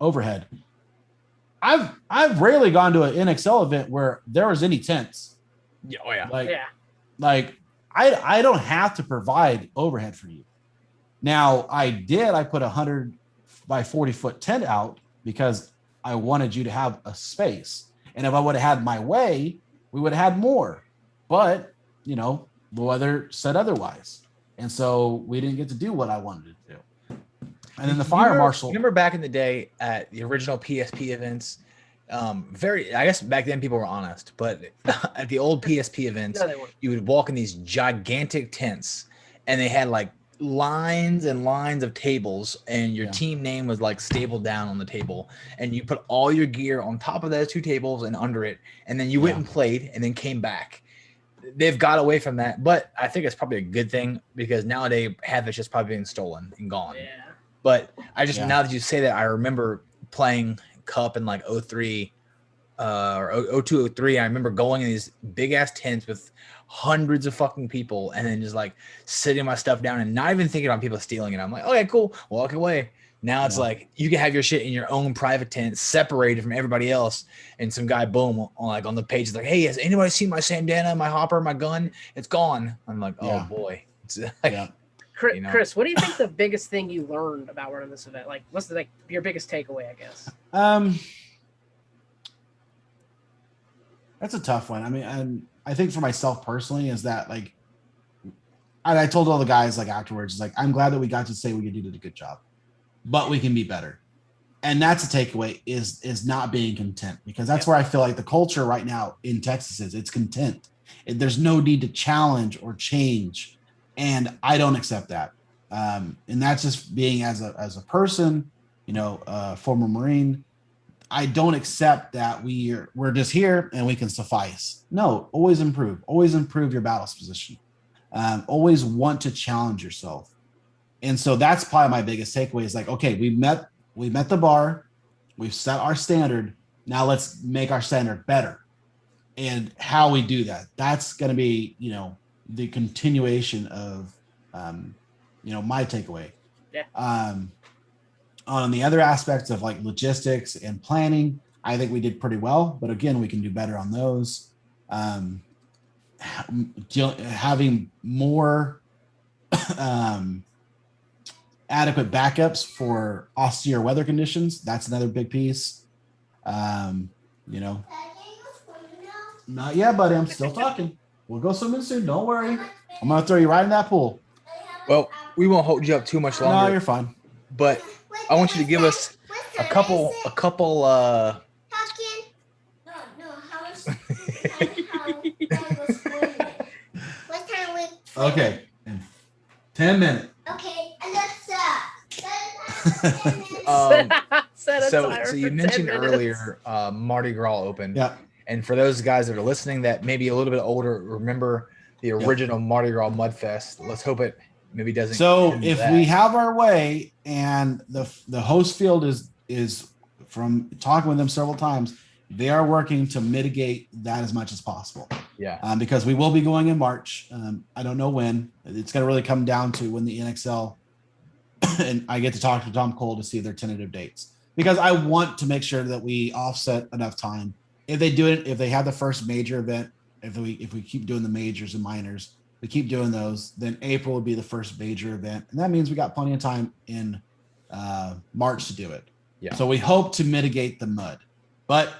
overhead. I've rarely gone to an NXL event where there was any tents.
Yeah. Oh yeah.
Like I don't have to provide overhead for you. Now I put 100 by 40 foot tent out because I wanted you to have a space. And if I would have had my way, we would have had more, but the weather said otherwise. And so we didn't get to do what I wanted to do. And then the fire marshal.
Remember back in the day at the original PSP events, I guess back then people were honest, but at the old PSP events, you would walk in these gigantic tents and they had like lines and lines of tables and your team name was like stapled down on the table and you put all your gear on top of those 2 tables and under it. And then you went and played and then came back. They've got away from that, but I think it's probably a good thing because nowadays half it's just probably being stolen and gone. Yeah. But I just, now that you say that, I remember playing Cup in like 03 or 02, 03. I remember going in these big ass tents with hundreds of fucking people and then just like sitting my stuff down and not even thinking about people stealing it. I'm like, okay, cool, walk away. Now it's like you can have your shit in your own private tent, separated from everybody else. And some guy, boom, on the page is like, hey, has anybody seen my bandana, my hopper, my gun? It's gone. I'm like, oh boy. It's like,
Chris, what do you think the biggest thing you learned about running this event? Like, what's your biggest takeaway, I guess?
That's a tough one. I mean, I think for myself personally is that like, I told all the guys like afterwards, like, I'm glad that we got to say we did a good job, but we can be better. And that's a takeaway is not being content, because that's where I feel like the culture right now in Texas it's content. There's no need to challenge or change. And I don't accept that. And that's just being as a person, former Marine. I don't accept that we're just here and we can suffice. No, always improve your battles position. Always want to challenge yourself. And so that's probably my biggest takeaway is like, okay, we met the bar, we've set our standard. Now let's make our standard better. And how we do that's going to be, the continuation of, my takeaway. Yeah. On the other aspects of like logistics and planning, I think we did pretty well, but again, we can do better on those. Having more adequate backups for austere weather conditions, that's another big piece. Not yet, buddy. I'm still talking. We'll go swimming soon. Don't worry. I'm gonna throw you right in that pool.
Well, we won't hold you up too much longer.
No, you're fine.
But I want you to give us a couple.
Okay. 10 minutes.
Okay, Alexa.
So you mentioned earlier Mardi Gras opened.
Yeah.
And for those guys that are listening that maybe a little bit older, remember the original Mardi Gras Mudfest. Let's hope it maybe doesn't.
So if we have our way, and the host field is from talking with them several times, they are working to mitigate that as much as possible.
Yeah.
Because we will be going in March. I don't know when. It's going to really come down to when the NXL and I get to talk to Tom Cole to see their tentative dates, because I want to make sure that we offset enough time. If they do it, if they have the first major event, if we keep doing the majors and minors, we keep doing those. Then April would be the first major event, and that means we got plenty of time in March to do it.
Yeah.
So we hope to mitigate the mud, but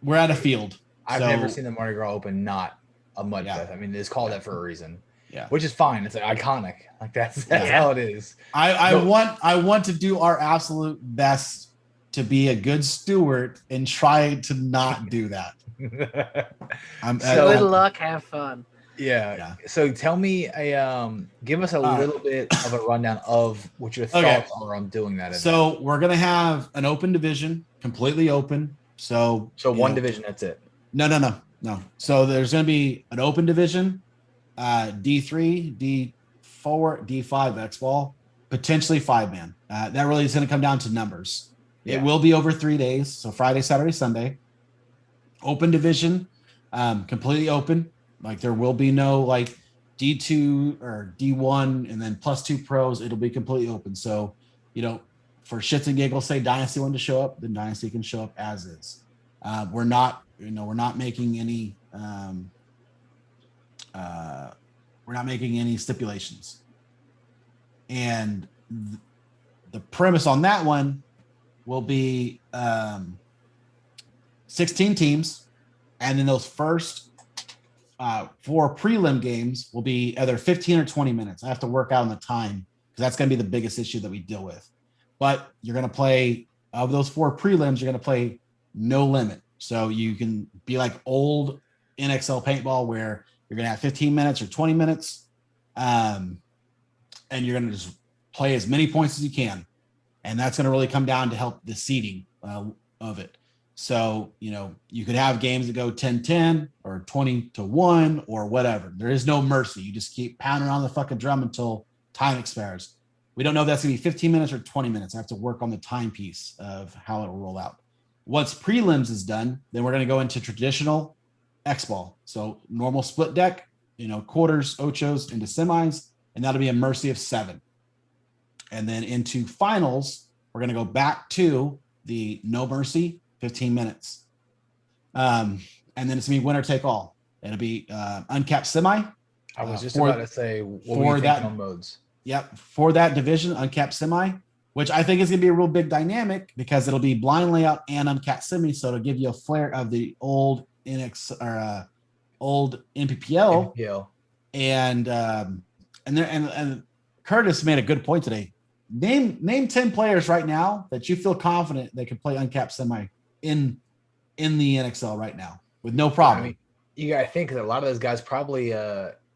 we're at a field.
I've never seen the Mardi Gras Open not a mud fest. I mean, it's called that for a reason.
Yeah,
which is fine. It's like iconic. Like that's how it is.
I want to do our absolute best to be a good steward and try to not do that.
Good luck, have fun.
Yeah. So tell me give us a little bit of a rundown of what your thoughts are on doing that event.
So we're gonna have an open division, completely open. So
one division, that's it.
No. So there's gonna be an open division, D3, D4, D5 X ball, potentially 5-man. That really is gonna come down to numbers. It will be over 3 days, so Friday, Saturday, Sunday. Open division, completely open. Like there will be no like D2 or D1 and then +2 pros. It'll be completely open. So, for shits and giggles, say Dynasty wanted to show up, then Dynasty can show up as is. We're not making any stipulations. And the premise on that one will be 16 teams, and then those first 4 prelim games will be either 15 or 20 minutes. I have to work out on the time because that's going to be the biggest issue that we deal with. But you're going to play, of those 4 prelims, you're going to play no limit. So you can be like old NXL paintball where you're going to have 15 minutes or 20 minutes, and you're going to just play as many points as you can. And that's going to really come down to help the seeding of it. So, you could have games that go 10-10 or 20-1 or whatever. There is no mercy. You just keep pounding on the fucking drum until time expires. We don't know if that's going to be 15 minutes or 20 minutes. I have to work on the timepiece of how it'll roll out. Once prelims is done, then we're going to go into traditional X-ball. So normal split deck, quarters, ochos into semis, and that'll be a mercy of 7. And then into finals, we're going to go back to the no mercy, 15 minutes. And then it's going to be winner take all. It'll be uncapped semi.
I was just about to say, what were you thinking on modes?
Yep. For that division, uncapped semi, which I think is going to be a real big dynamic because it'll be blind layout and uncapped semi. So it'll give you a flair of the old old NPPL. And Curtis made a good point today. Name 10 players right now that you feel confident they can play uncapped semi in the NXL right now with no problem.
I mean, you got to think that a lot of those guys probably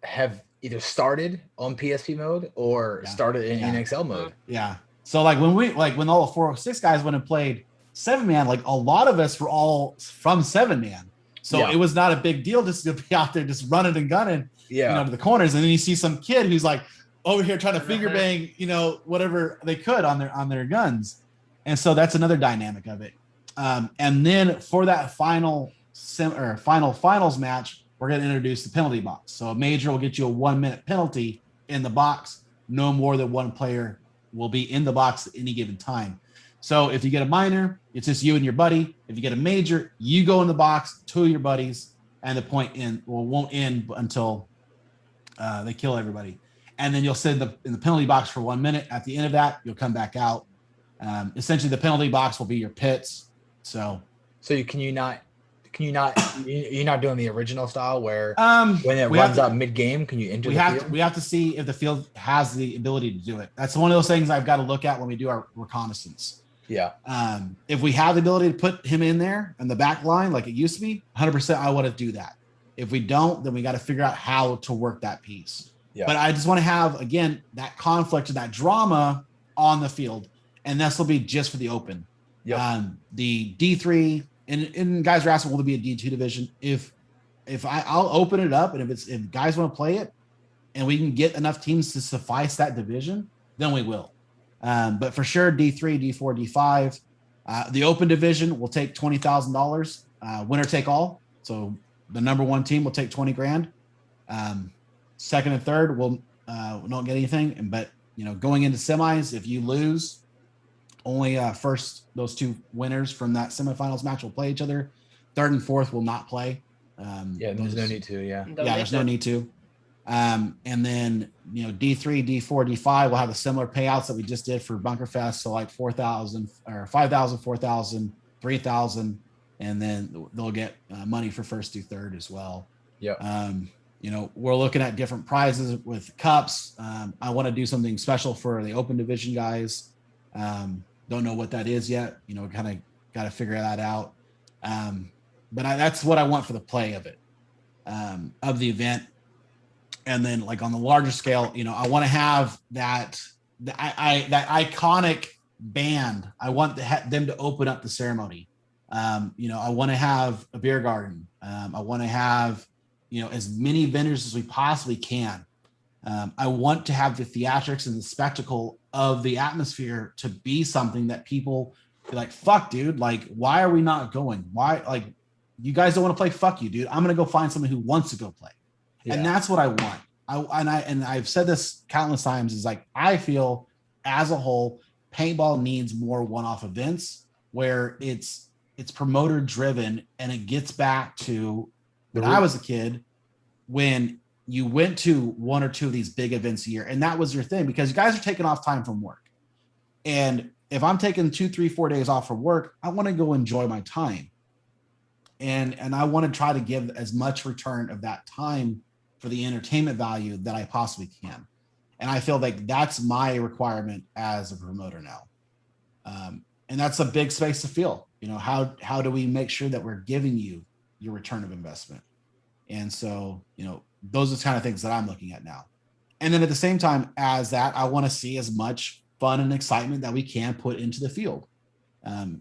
have either started on PSP mode or started in NXL mode.
Yeah. So when all the 406 guys went and played 7-man, like a lot of us were all from 7-man. So it was not a big deal just to be out there just running and gunning, to the corners. And then you see some kid who's like over here trying to finger bang, whatever they could on their guns. And so that's another dynamic of it. And then for that final finals match, we're going to introduce the penalty box. So a major will get you a 1-minute penalty in the box. No more than one player will be in the box at any given time. So if you get a minor, it's just you and your buddy. If you get a major, you go in the box, 2 of your buddies, and the point won't end until they kill everybody. And then you'll sit in the penalty box for 1 minute. At the end of that, you'll come back out. Essentially, the penalty box will be your pits. So you're not doing the original style where when it runs out mid-game, can you enter the field? We have to see if the field has the ability to do it. That's one of those things I've got to look at when we do our reconnaissance.
Yeah.
If we have the ability to put him in there in the back line like it used to be, 100% I want to do that. If we don't, then we got to figure out how to work that piece. Yeah. But I just want to have, again, that conflict and that drama on the field. And this will be just for the open. Yep. The D3 and guys are asking, will there be a D2 division? If I'll open it up, and if guys want to play it and we can get enough teams to suffice that division, then we will. But for sure, D3, D4, D5, the open division will take $20,000, winner take all. So the number 1 team will take 20 grand. Second and third will not get anything. But going into semis, if you lose, only first those 2 winners from that semifinals match will play each other. Third and fourth will not play.
There's no need to.
There's no need to. And then, D3, D4, D5 will have the similar payouts that we just did for Bunkerfest. So like 4,000 or 5,000, 4,000, 3,000, and then they'll get money for first through third as well.
Yeah.
We're looking at different prizes with cups. I want to do something special for the open division guys. Don't know what that is yet. Kind of got to figure that out. But that's what I want for the play of it, of the event. And then like on the larger scale, I want to have that iconic band. I want them to open up the ceremony. I want to have a beer garden. I want to have, as many vendors as we possibly can. I want to have the theatrics and the spectacle of the atmosphere to be something that people be like, fuck, dude, like, why are we not going? Why, like, you guys don't want to play? Fuck you, dude. I'm going to go find someone who wants to go play. Yeah. And that's what I want. I've said this countless times, is like, I feel as a whole, paintball needs more one-off events where it's promoter driven, and it gets back to when I was a kid, when you went to one or two of these big events a year, and that was your thing, because you guys are taking off time from work. And if I'm taking 2, 3, 4 days off from work, I want to go enjoy my time. And I want to try to give as much return of that time for the entertainment value that I possibly can. And I feel like that's my requirement as a promoter now. And that's a big space to fill. How do we make sure that we're giving you your return of investment? And so, those are the kind of things that I'm looking at now. And then at the same time as that, I want to see as much fun and excitement that we can put into the field,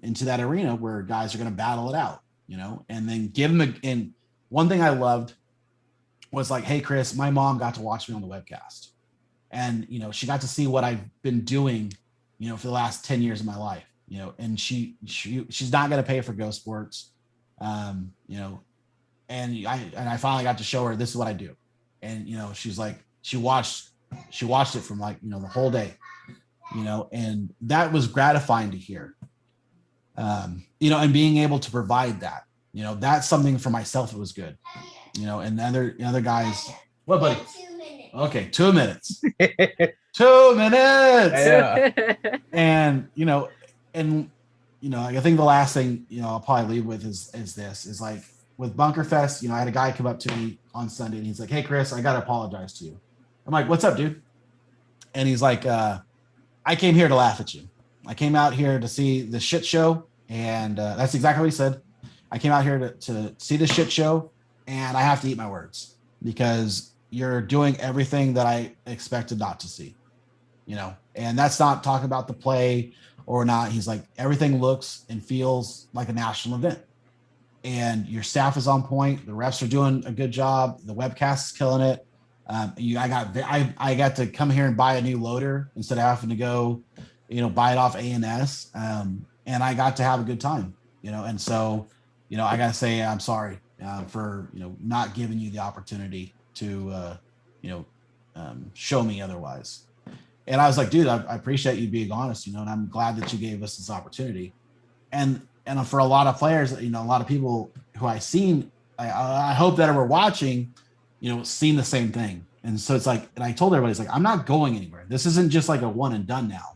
into that arena where guys are going to battle it out, and then give them and one thing I loved was like, hey, Chris, my mom got to watch me on the webcast, and, she got to see what I've been doing, for the last 10 years of my life, and she's not going to pay for Go Sports, and I finally got to show her, this is what I do. And, she's like, she watched it from like, the whole day, and that was gratifying to hear, and being able to provide that, that's something for myself. It was good, and other guys. What, buddy?
2 minutes.
Okay. 2 minutes, 2 minutes.
Yeah.
And, I think the last thing, I'll probably leave with is like, with Bunkerfest, I had a guy come up to me on Sunday, and he's like, hey, Chris, I got to apologize to you. I'm like, what's up, dude? And he's like, I came here to laugh at you. I came out here to see the shit show. And that's exactly what he said. I came out here to see the shit show, and I have to eat my words, because you're doing everything that I expected not to see, and that's not talking about the play or not. He's like, everything looks and feels like a national event, and your staff is on point. The refs are doing a good job. The webcast is killing it. I got to come here and buy a new loader instead of having to go, buy it off A&S. And I got to have a good time, and so, I got to say, I'm sorry for, not giving you the opportunity to, show me otherwise. And I was like, dude, I appreciate you being honest, and I'm glad that you gave us this opportunity. And for a lot of players, a lot of people who I seen, I hope that we're watching, seen the same thing. And so it's like, and I told everybody, it's like, I'm not going anywhere. This isn't just like a one and done now.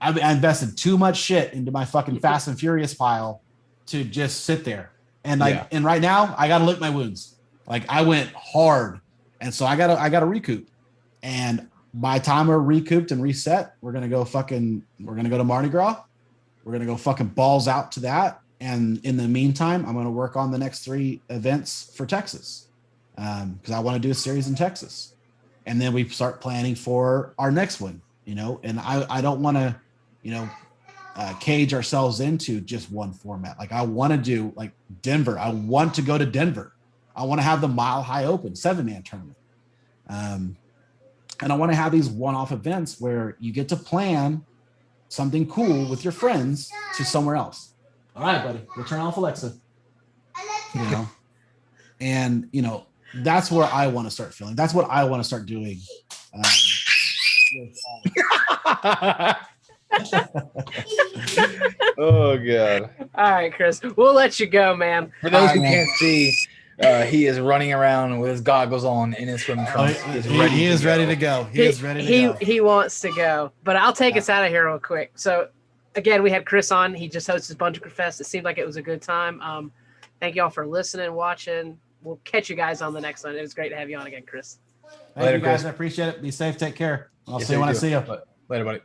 I invested too much shit into my fucking Fast and Furious pile to just sit there. And and right now I got to lick my wounds. Like, I went hard. And so I got to recoup. And by the time we're recouped and reset, we're going to go to Mardi Gras. We're going to go fucking balls out to that. And in the meantime, I'm going to work on the next 3 events for Texas. Because I want to do a series in Texas. And then we start planning for our next one, and I don't want to, cage ourselves into just one format. Like, I want to do like Denver. I want to go to Denver. I want to have the Mile High Open 7-man tournament. And I want to have these one-off events where you get to plan something cool with your friends to somewhere else. All right, buddy, we'll turn off Alexa. And that's where I want to start feeling. That's what I want to start doing.
Oh God!
All right, Chris, we'll let you go, man.
For those who can't see, He is running around with his goggles on in his swimming trunks.
He is ready to go. He is ready to go.
He wants to go. But I'll take us out of here real quick. So, again, we had Chris on. He just hosted Bunkerfest. It seemed like it was a good time. Thank you all for listening, watching. We'll catch you guys on the next one. It was great to have you on again, Chris.
Thank you guys. I appreciate it. Be safe. Take care. I'll see you when I see you.
Later, buddy.